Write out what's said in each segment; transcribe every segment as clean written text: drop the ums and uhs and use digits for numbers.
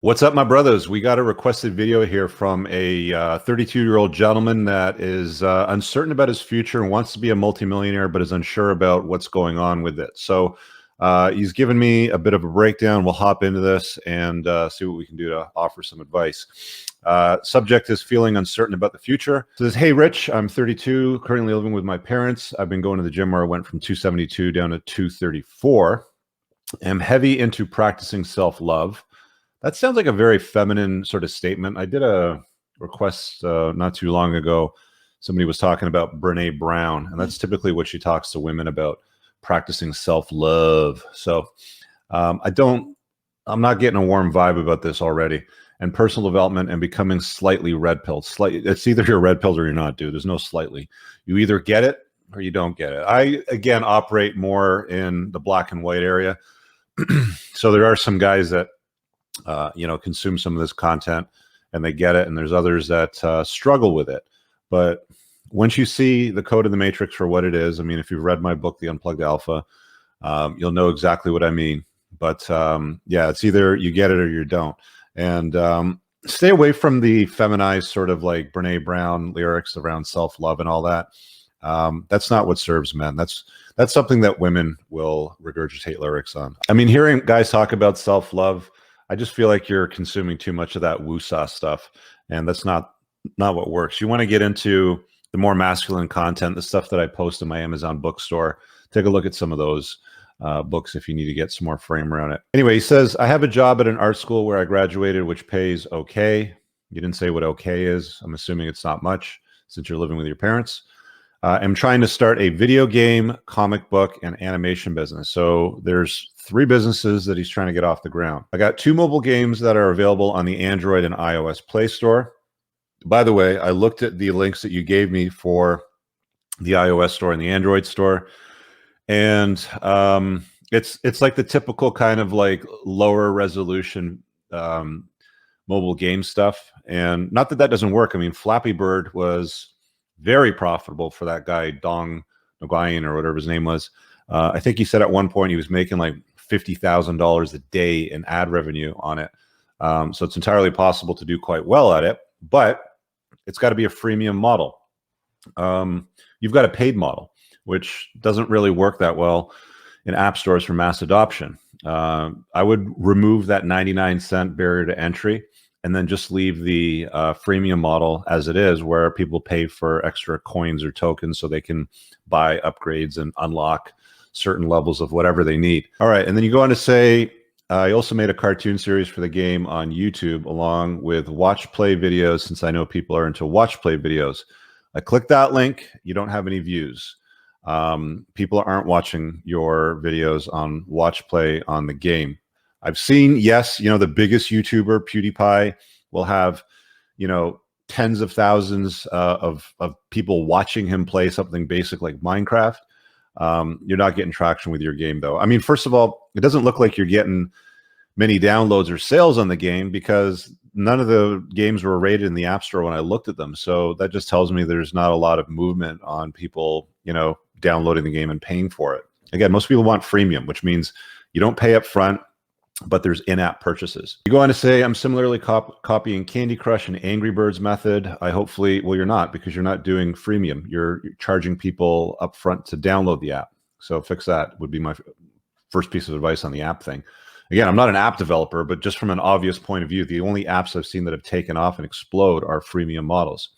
What's up, my brothers? We got a requested video here from a 32-year-old gentleman that is uncertain about his future and wants to be a multimillionaire, but is unsure about what's going on with it. So he's given me a bit of a breakdown. We'll hop into this and see what we can do to offer some advice. Subject is feeling uncertain about the future. It says, hey, Rich, I'm 32, currently living with my parents. I've been going to the gym where I went from 272 down to 234. I'm heavy into practicing self-love. That sounds like a very feminine sort of statement. I did a request not too long ago. Somebody was talking about Brene Brown, and that's typically what she talks to women about, practicing self-love. So I'm not getting a warm vibe about this already. And personal development and becoming slightly red-pilled. It's either you're red-pilled or you're not, dude. There's no slightly. You either get it or you don't get it. I, again, operate more in the black and white area. So there are some guys that consume some of this content and they get it. And there's others that struggle with it. But once you see the code of the matrix for what it is, I mean, if you've read my book, The Unplugged Alpha, you'll know exactly what I mean. But yeah, it's either you get it or you don't. And stay away from the feminized sort of like Brene Brown lyrics around self-love and all that. That's not what serves men. That's something that women will regurgitate lyrics on. I mean, hearing guys talk about self-love, I just feel like you're consuming too much of that woo-saw stuff, and that's not what works. You want to get into the more masculine content, the stuff that I post in my Amazon bookstore. Take a look at some of those books if you need to get some more frame around it. Anyway, he says, I have a job at an art school where I graduated, which pays okay. You didn't say what okay is. I'm assuming it's not much since you're living with your parents. I'm trying to start a video game, comic book, and animation business. So there's 3 businesses that he's trying to get off the ground. I got 2 mobile games that are available on the Android and iOS Play Store. By the way, I looked at the links that you gave me for the iOS store and the Android store. And it's like the typical kind of like lower resolution mobile game stuff. And not that doesn't work. I mean, Flappy Bird was very profitable for that guy, Dong Nguyen, or whatever his name was. I think he said at one point he was making like $50,000 a day in ad revenue on it. So it's entirely possible to do quite well at it, but it's got to be a freemium model. You've got a paid model, which doesn't really work that well in app stores for mass adoption. I would remove that 99-cent barrier to entry and then just leave the freemium model as it is, where people pay for extra coins or tokens so they can buy upgrades and unlock certain levels of whatever they need. All right, and then you go on to say, I also made a cartoon series for the game on YouTube along with watch play videos, since I know people are into watch play videos. I clicked that link, you don't have any views. People aren't watching your videos on watch play on the game. I've seen, yes, the biggest YouTuber, PewDiePie, will have, tens of thousands of people watching him play something basic like Minecraft. You're not getting traction with your game, though. I mean, first of all, it doesn't look like you're getting many downloads or sales on the game because none of the games were rated in the App Store when I looked at them. So that just tells me there's not a lot of movement on people, downloading the game and paying for it. Again, most people want freemium, which means you don't pay up front, but there's in-app purchases. You go on to say, I'm similarly copying Candy Crush and Angry Birds method. Well, you're not, because you're not doing freemium. You're charging people up front to download the app. So fix that would be my first piece of advice on the app thing. Again, I'm not an app developer, but just from an obvious point of view, the only apps I've seen that have taken off and explode are freemium models.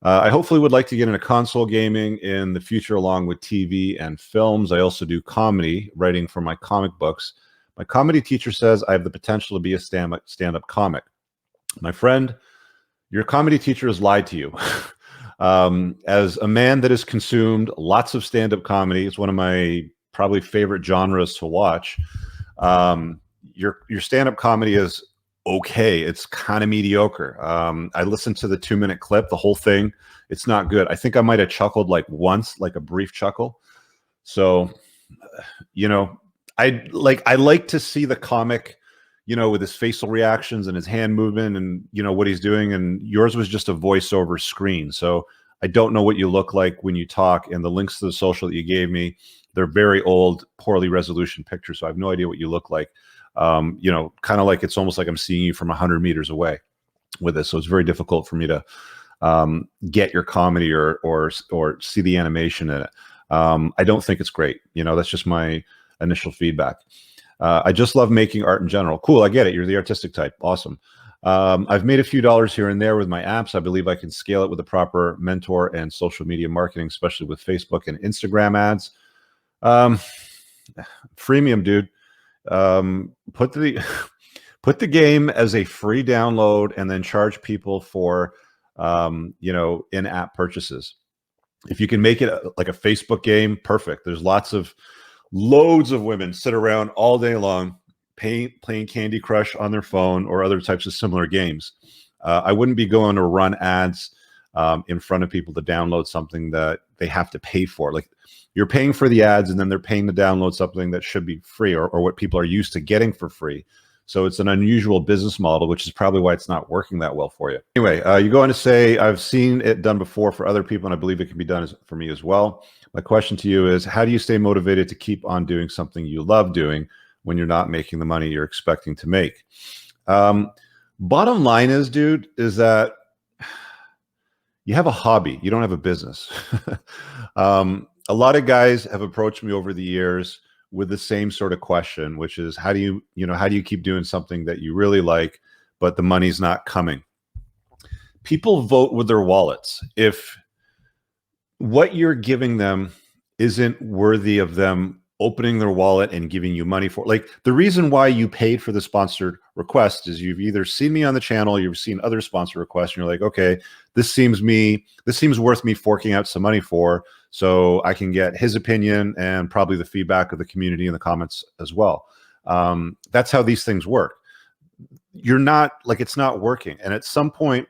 I hopefully would like to get into console gaming in the future along with TV and films. I also do comedy, writing for my comic books. My comedy teacher says I have the potential to be a stand-up comic. My friend, your comedy teacher has lied to you. As a man that has consumed lots of stand-up comedy, it's one of my probably favorite genres to watch. Your stand-up comedy is okay. It's kind of mediocre. I listened to the 2-minute clip, the whole thing. It's not good. I think I might have chuckled like once, like a brief chuckle. So, I like to see the comic, with his facial reactions and his hand movement and, what he's doing. And yours was just a voiceover screen. So I don't know what you look like when you talk, and the links to the social that you gave me, they're very old, poorly resolution pictures. So I have no idea what you look like. you know, kind of like it's almost like I'm seeing you from 100 meters away with this. So it's very difficult for me to get your comedy or see the animation in it. I don't think it's great. You know, that's just my initial feedback. I just love making art in general. Cool, I get it. You're the artistic type. Awesome. I've made a few dollars here and there with my apps. I believe I can scale it with a proper mentor and social media marketing, especially with Facebook and Instagram ads. Freemium, dude. Put the game as a free download and then charge people for you know, in-app purchases. If you can make it like a Facebook game, perfect. There's loads of women sit around all day long playing Candy Crush on their phone or other types of similar games. I wouldn't be going to run ads in front of people to download something that they have to pay for. Like, you're paying for the ads and then they're paying to download something that should be free, or what people are used to getting for free. So it's an unusual business model, which is probably why it's not working that well for you. Anyway, you go on to say, I've seen it done before for other people, and I believe it can be done for me as well. My question to you is, how do you stay motivated to keep on doing something you love doing when you're not making the money you're expecting to make? Bottom line is, dude, is that you have a hobby. You don't have a business. A lot of guys have approached me over the years with the same sort of question, which is, how do you keep doing something that you really like, but the money's not coming? People vote with their wallets. If what you're giving them isn't worthy of them opening their wallet and giving you money for, like, the reason why you paid for the sponsored request is you've either seen me on the channel, you've seen other sponsor requests, and you're like, okay, this seems worth me forking out some money for, so I can get his opinion and probably the feedback of the community in the comments as well. That's how these things work. You're not, like, it's not working. And at some point,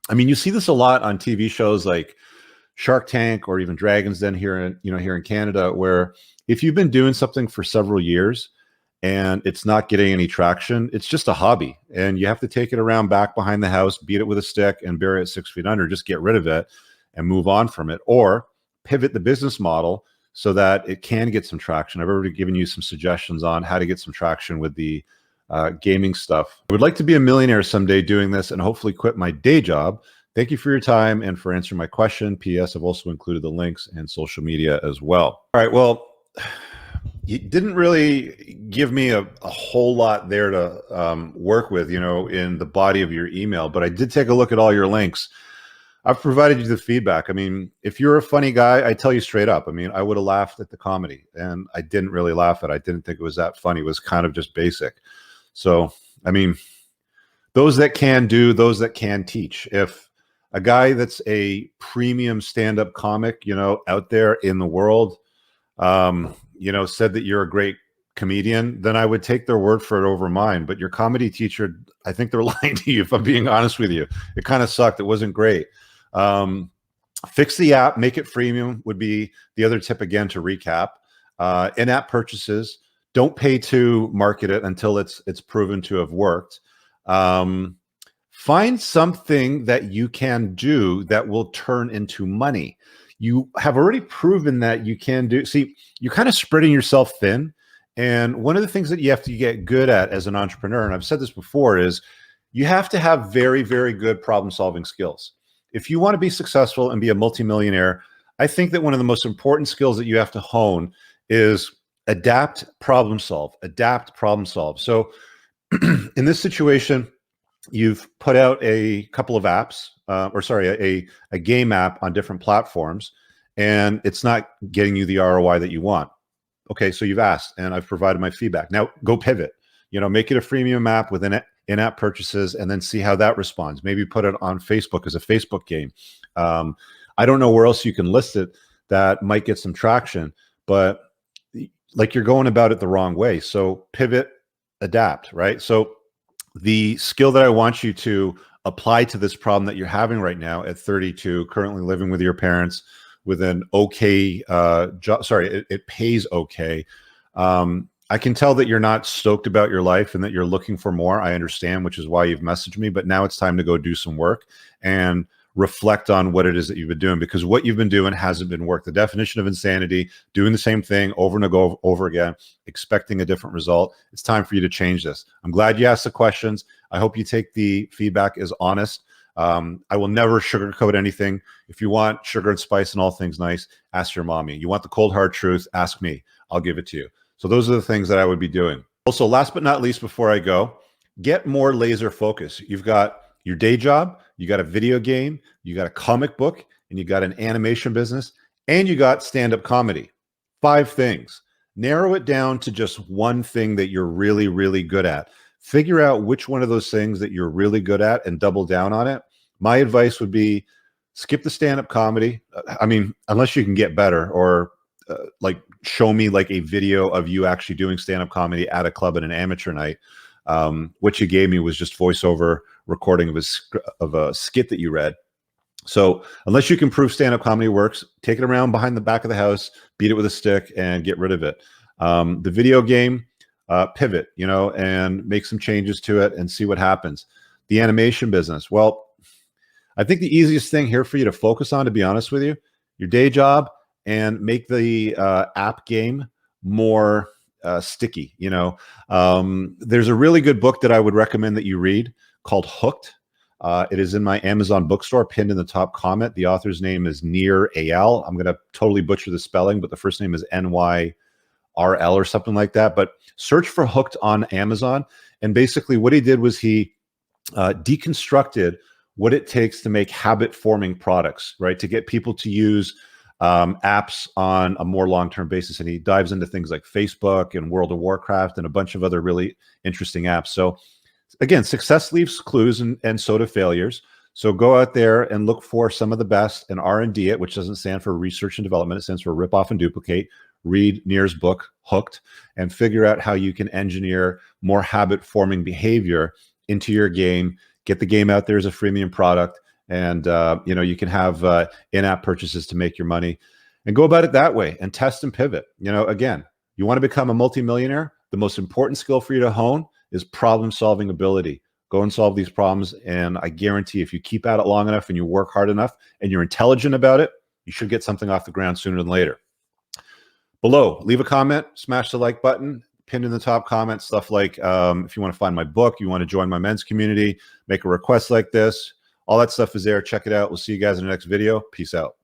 I mean, you see this a lot on TV shows like Shark Tank or even Dragon's Den here in Canada, where if you've been doing something for several years and it's not getting any traction, it's just a hobby, and you have to take it around back behind the house, beat it with a stick, and bury it 6 feet under. Just get rid of it and move on from it, or pivot the business model so that it can get some traction. I've already given you some suggestions on how to get some traction with the gaming stuff. I would like to be a millionaire someday doing this and hopefully quit my day job. Thank you for your time and for answering my question. P.S. I've also included the links and social media as well. All right, well, you didn't really give me a whole lot there to work with, you know, in the body of your email, but I did take a look at all your links. I've provided you the feedback. I mean, if you're a funny guy, I tell you straight up. I mean, I would have laughed at the comedy, and I didn't really laugh at it. I didn't think it was that funny. It was kind of just basic. So, I mean, those that can do, those that can teach. If a guy that's a premium stand-up comic, you know, out there in the world, you know, said that you're a great comedian, then I would take their word for it over mine. But your comedy teacher, I think they're lying to you, if I'm being honest with you. It kind of sucked. It wasn't great. Fix the app, make it freemium would be the other tip, again, to recap. In-app purchases, don't pay to market it until it's proven to have worked. Find something that you can do that will turn into money. You have already proven that you can do. See, you're kind of spreading yourself thin. And one of the things that you have to get good at as an entrepreneur, and I've said this before, is you have to have very, very good problem-solving skills. If you want to be successful and be a multimillionaire, I think that one of the most important skills that you have to hone is adapt, problem solve, adapt, problem solve. So in this situation, you've put out a couple of apps, a game app on different platforms, and it's not getting you the ROI that you want. Okay, so you've asked, and I've provided my feedback. Now go pivot. You know, make it a freemium app with in-app purchases, and then see how that responds. Maybe put it on Facebook as a Facebook game. I don't know where else you can list it that might get some traction, but like, you're going about it the wrong way. So pivot, adapt, right? So the skill that I want you to apply to this problem that you're having right now at 32, currently living with your parents with an okay job. Sorry, it pays okay. I can tell that you're not stoked about your life and that you're looking for more. I understand, which is why you've messaged me, but now it's time to go do some work and reflect on what it is that you've been doing, because what you've been doing hasn't been work. The definition of insanity, doing the same thing over and over again, expecting a different result. It's time for you to change this. I'm glad you asked the questions. I hope you take the feedback as honest. I will never sugarcoat anything. If you want sugar and spice and all things nice, ask your mommy. You want the cold hard truth, ask me. I'll give it to you. So those are the things that I would be doing. Also, last but not least, before I go, get more laser focus. You've got your day job, you got a video game, you got a comic book, and you got an animation business, and you got stand-up comedy. 5 things. Narrow it down to just one thing that you're really, really good at. Figure out which one of those things that you're really good at and double down on it. My advice would be skip the stand-up comedy. I mean, unless you can get better, or like show me like a video of you actually doing stand-up comedy at a club at an amateur night. What you gave me was just voiceover recording of a skit that you read. So unless you can prove stand-up comedy works, take it around behind the back of the house, beat it with a stick, and get rid of it. The video game, pivot, and make some changes to it and see what happens. The animation business. Well, I think the easiest thing here for you to focus on, to be honest with you, your day job, and make the app game more sticky. There's a really good book that I would recommend that you read called Hooked. It is in my Amazon bookstore, pinned in the top comment. The author's name is Nir Eyal. I'm going to totally butcher the spelling, but the first name is Nyrl or something like that. But search for Hooked on Amazon. And basically what he did was he deconstructed what it takes to make habit-forming products, right? To get people to use apps on a more long-term basis. And he dives into things like Facebook and World of Warcraft and a bunch of other really interesting apps. So again, success leaves clues, and so do failures. So go out there and look for some of the best and R&D it, which doesn't stand for research and development. It stands for rip off and duplicate. Read Nir's book, Hooked, and figure out how you can engineer more habit-forming behavior into your game. Get the game out there as a freemium product, and you can have in-app purchases to make your money, and go about it that way and test and pivot. Again, you want to become a multimillionaire. The most important skill for you to hone is problem-solving ability. Go and solve these problems, and I guarantee if you keep at it long enough and you work hard enough and you're intelligent about it, you should get something off the ground sooner than later. Below, leave a comment, smash the like button, pinned in the top comment, stuff like if you want to find my book, you want to join my men's community, make a request like this, all that stuff is there. Check it out. We'll see you guys in the next video. Peace out.